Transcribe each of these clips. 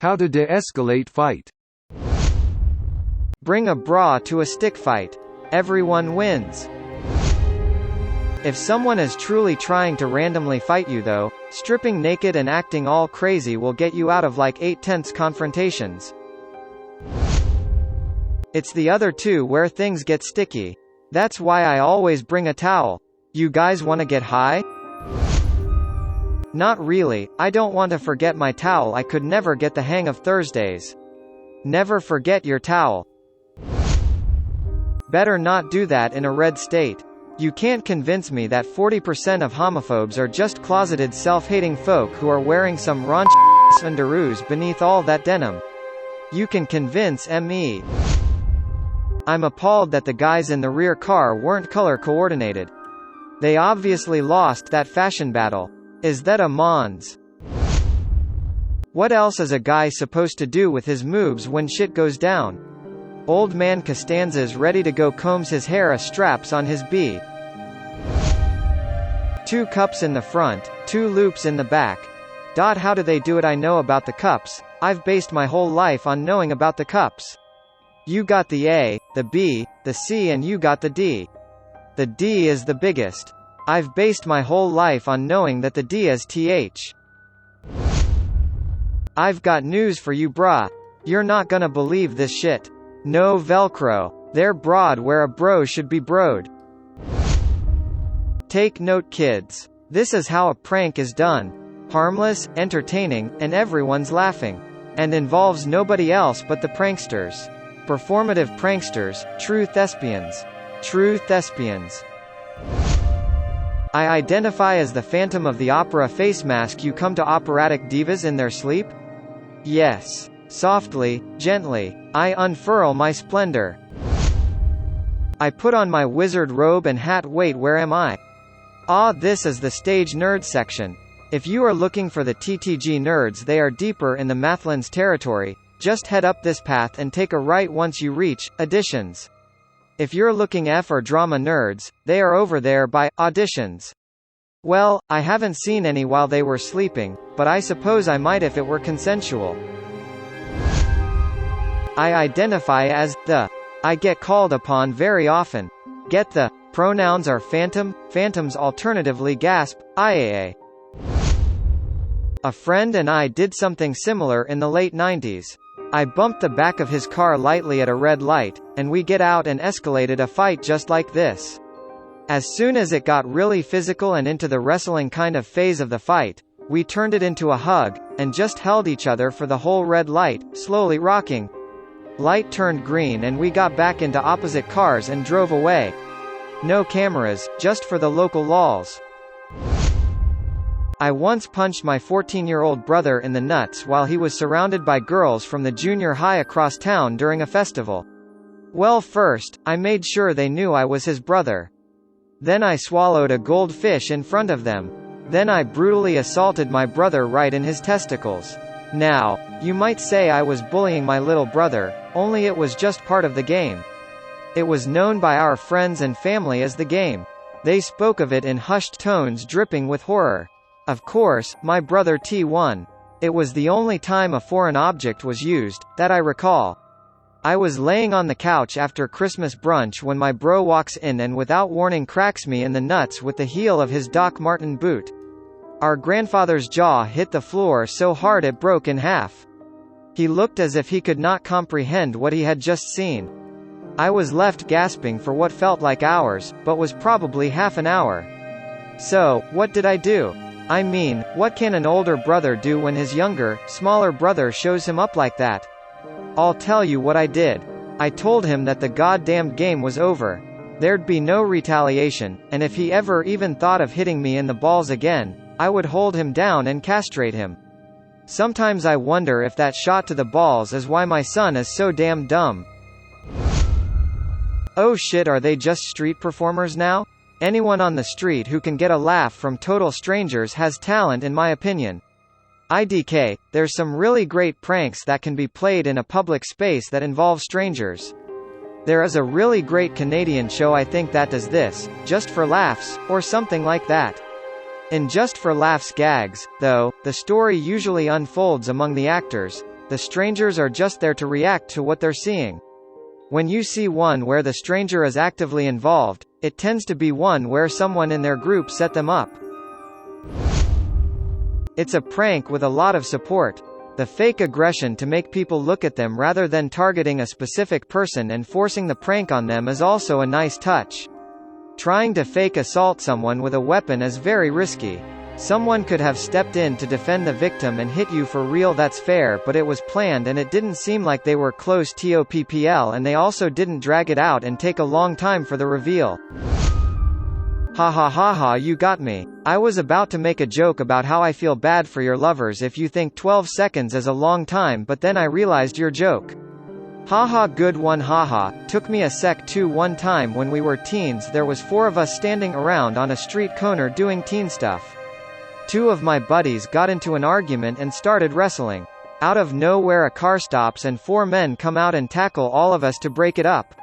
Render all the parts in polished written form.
How to de-escalate fight. Bring a bra to a stick fight. Everyone wins. If someone is truly trying to randomly fight you though, stripping naked and acting all crazy will get you out of like 8/10 confrontations. It's the other two where things get sticky. That's why I always bring a towel. You guys wanna get high? Not really, I don't want to forget my towel. I could never get the hang of Thursdays. Never forget your towel. Better not do that in a red state. You can't convince me that 40% of homophobes are just closeted self-hating folk who are wearing some raunchy underoos beneath all that denim. You can convince me. I'm appalled that the guys in the rear car weren't color coordinated. They obviously lost that fashion battle. Is that a mons? What else is a guy supposed to do with his moves when shit goes down? Old man Costanza's ready to go combs his hair, a straps on his B. 2 cups in the front, 2 loops in the back. How do they do it? I know about the cups. I've based my whole life on knowing about the cups. You got the A, the B, the C, and you got the D. The D is the biggest. I've based my whole life on knowing that the D is TH. I've got news for you, brah. You're not gonna believe this shit. No Velcro. They're broad where a bro should be broed. Take note, kids. This is how a prank is done. Harmless, entertaining, and everyone's laughing. And involves nobody else but the pranksters. Performative pranksters, true thespians. True thespians. I identify as the Phantom of the Opera face mask. You come to operatic divas in their sleep? Yes. Softly, gently, I unfurl my splendor. I put on my wizard robe and hat. Wait, where am I? This is the stage nerd section. If you are looking for the TTG nerds, they are deeper in the Mathlands territory. Just head up this path and take a right once you reach Additions. If you're looking F or drama nerds, they are over there by Auditions. Well, I haven't seen any while they were sleeping, but I suppose I might if it were consensual. I identify as the. I get called upon very often. Get the. Pronouns are phantom, phantoms alternatively gasp, IAA. A friend and I did something similar in the late 90s. I bumped the back of his car lightly at a red light, and we get out and escalated a fight just like this. As soon as it got really physical and into the wrestling kind of phase of the fight, we turned it into a hug, and just held each other for the whole red light, slowly rocking. Light turned green and we got back into opposite cars and drove away. No cameras, just for the local lols. I once punched my 14-year-old brother in the nuts while he was surrounded by girls from the junior high across town during a festival. Well, first, I made sure they knew I was his brother. Then I swallowed a goldfish in front of them. Then I brutally assaulted my brother right in his testicles. Now, you might say I was bullying my little brother, only it was just part of the game. It was known by our friends and family as the game. They spoke of it in hushed tones dripping with horror. Of course, my brother T won. It was the only time a foreign object was used, that I recall. I was laying on the couch after Christmas brunch when my bro walks in and without warning cracks me in the nuts with the heel of his Doc Marten boot. Our grandfather's jaw hit the floor so hard it broke in half. He looked as if he could not comprehend what he had just seen. I was left gasping for what felt like hours, but was probably half an hour. So, what did I do? I mean, what can an older brother do when his younger, smaller brother shows him up like that? I'll tell you what I did. I told him that the goddamned game was over. There'd be no retaliation, and if he ever even thought of hitting me in the balls again, I would hold him down and castrate him. Sometimes I wonder if that shot to the balls is why my son is so damn dumb. Oh shit, are they just street performers now? Anyone on the street who can get a laugh from total strangers has talent in my opinion. IDK, there's some really great pranks that can be played in a public space that involve strangers. There is a really great Canadian show I think that does this, Just for Laughs, or something like that. In Just for Laughs gags, though, the story usually unfolds among the actors. the strangers are just there to react to what they're seeing. When you see one where the stranger is actively involved, it tends to be one where someone in their group set them up. It's a prank with a lot of support. The fake aggression to make people look at them rather than targeting a specific person and forcing the prank on them is also a nice touch. Trying to fake assault someone with a weapon is very risky. Someone could have stepped in to defend the victim and hit you for real, that's fair, but it was planned and it didn't seem like they were close to PPL, and they also didn't drag it out and take a long time for the reveal. Ha ha ha ha, you got me. I was about to make a joke about how I feel bad for your lovers if you think 12 seconds is a long time, but then I realized your joke. Haha, good one, haha. Took me a sec too. One time when we were teens there was 4 of us standing around on a street corner doing teen stuff. 2 of my buddies got into an argument and started wrestling. Out of nowhere a car stops and 4 men come out and tackle all of us to break it up.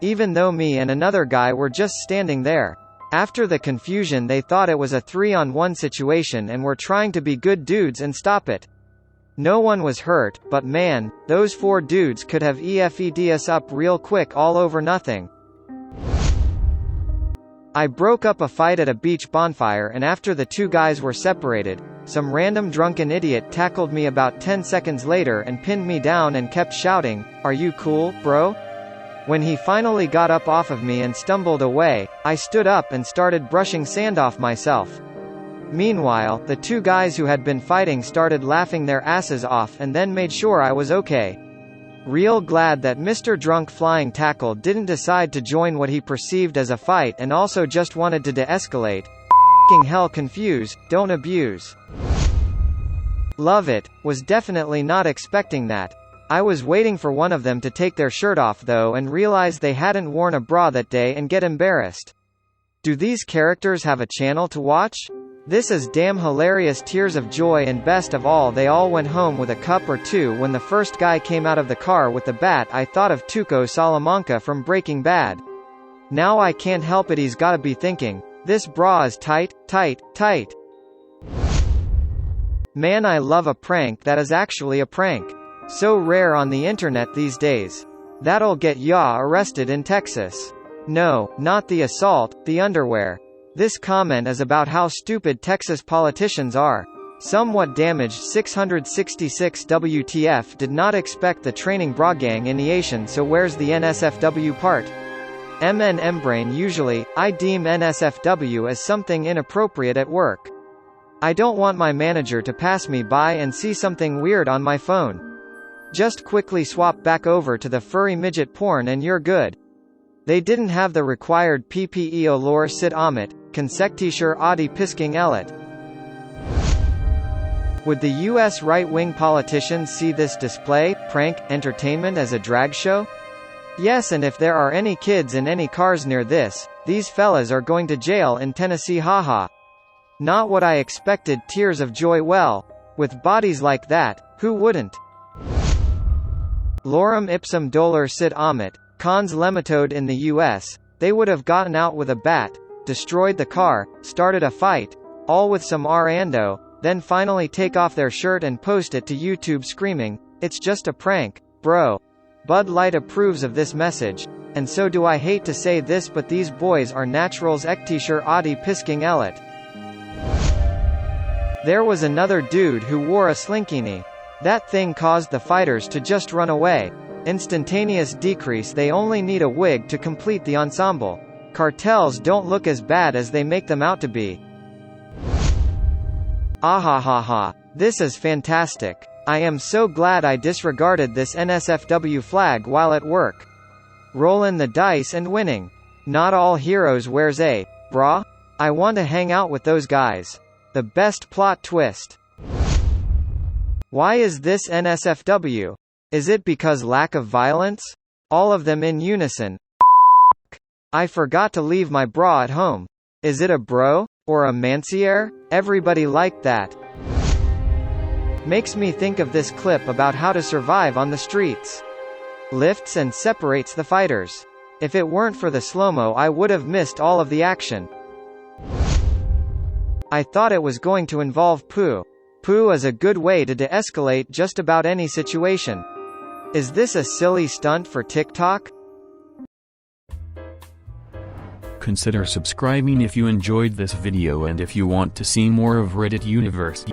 Even though me and another guy were just standing there. After the confusion they thought it was a 3-on-1 situation and were trying to be good dudes and stop it. No one was hurt, but man, those 4 dudes could have EFED us up real quick all over nothing. I broke up a fight at a beach bonfire, and after the 2 guys were separated, some random drunken idiot tackled me about 10 seconds later and pinned me down and kept shouting, "Are you cool, bro?" When he finally got up off of me and stumbled away, I stood up and started brushing sand off myself. Meanwhile, the 2 guys who had been fighting started laughing their asses off and then made sure I was okay. Real glad that Mr. Drunk Flying Tackle didn't decide to join what he perceived as a fight and also just wanted to de-escalate. F***ing hell, confuse, don't abuse. Love it, was definitely not expecting that. I was waiting for one of them to take their shirt off though and realize they hadn't worn a bra that day and get embarrassed. Do these characters have a channel to watch? This is damn hilarious. Tears of joy, and best of all, they all went home with a cup or 2. When the first guy came out of the car with the bat I thought of Tuco Salamanca from Breaking Bad. Now I can't help it, he's gotta be thinking, this bra is tight, tight, tight. Man, I love a prank that is actually a prank. So rare on the internet these days. That'll get ya arrested in Texas. No, not the assault, the underwear. This comment is about how stupid Texas politicians are. Somewhat damaged 666 WTF, did not expect the training bra gang initiation, so where's the NSFW part? MNM brain. Usually, I deem NSFW as something inappropriate at work. I don't want my manager to pass me by and see something weird on my phone. Just quickly swap back over to the furry midget porn and you're good. They didn't have the required PPE olor sit amit, konsektischer adi pisking elet. Would the US right-wing politicians see this display, prank, entertainment as a drag show? Yes, and if there are any kids in any cars near this, these fellas are going to jail in Tennessee, haha. Not what I expected. Tears of joy. Well, with bodies like that, who wouldn't? Lorem ipsum dolor sit amit, cons lematode. In the US, they would have gotten out with a bat, destroyed the car, started a fight, all with some rando, then finally take off their shirt and post it to YouTube screaming, "It's just a prank, bro." Bud Light approves of this message, and so do I. Hate to say this, but these boys are naturals. Ektischer adi pisking elet. There was another dude who wore a slinkini. That thing caused the fighters to just run away. Instantaneous decrease. They only need a wig to complete the ensemble. Cartels don't look as bad as they make them out to be. Ahahaha. This is fantastic. I am so glad I disregarded this NSFW flag while at work. Rollin' the dice and winning. Not all heroes wears a bra. I want to hang out with those guys. The best plot twist. Why is this NSFW? Is it because lack of violence? All of them in unison. I forgot to leave my bra at home. Is it a bro? Or a manciere? Everybody liked that. Makes me think of this clip about how to survive on the streets. Lifts and separates the fighters. If it weren't for the slow-mo I would have missed all of the action. I thought it was going to involve poo. Poo is a good way to de-escalate just about any situation. Is this a silly stunt for TikTok? Consider subscribing if you enjoyed this video and if you want to see more of Reddit Universe.